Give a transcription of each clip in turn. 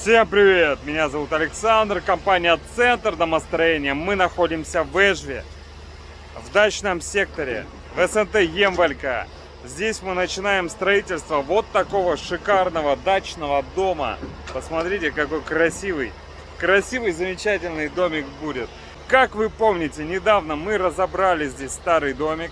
Всем привет! Меня зовут Александр, компания Центр домостроения. Мы находимся в Эжве, в дачном секторе, в СНТ Емвалька. Здесь мы начинаем строительство вот такого шикарного дачного дома. Посмотрите, какой красивый, замечательный домик будет. Как вы помните, недавно мы разобрали здесь старый домик.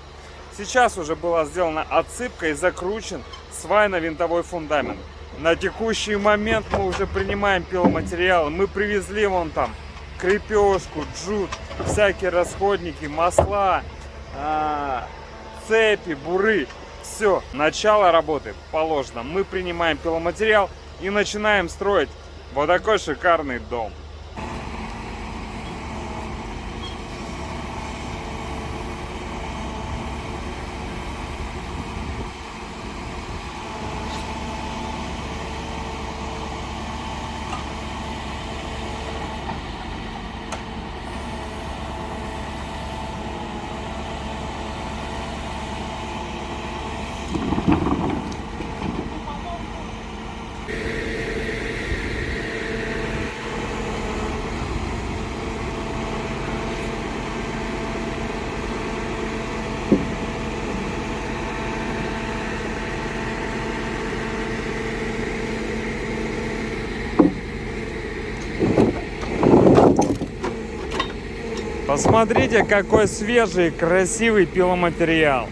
Сейчас уже была сделана отсыпка и закручен свайно-винтовой фундамент. На текущий момент мы уже принимаем пиломатериалы. Мы привезли вон там крепежку, джут, всякие расходники, масла, цепи, буры. Все, начало работы положено. Мы принимаем пиломатериал и начинаем строить вот такой шикарный дом. Посмотрите, какой свежий и красивый пиломатериал.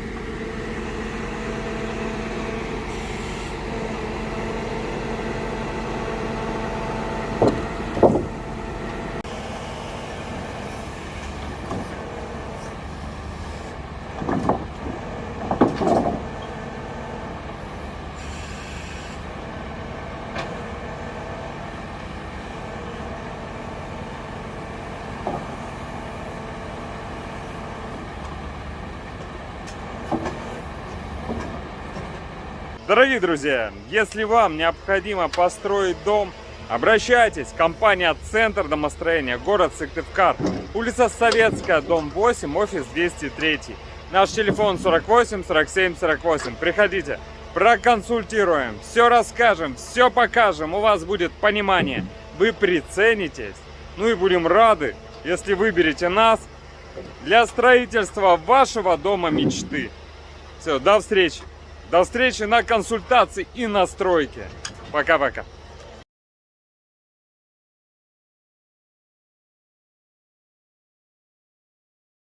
Дорогие друзья, если вам необходимо построить дом, обращайтесь. Компания Центр домостроения, город Сыктывкар, улица Советская, дом 8, офис 203. Наш телефон 48 47 48. Приходите, проконсультируем, все расскажем, все покажем. У вас будет понимание, вы приценитесь. Ну и будем рады, если выберете нас для строительства вашего дома мечты. Все, до встречи. До встречи на консультации и на стройке. Пока-пока.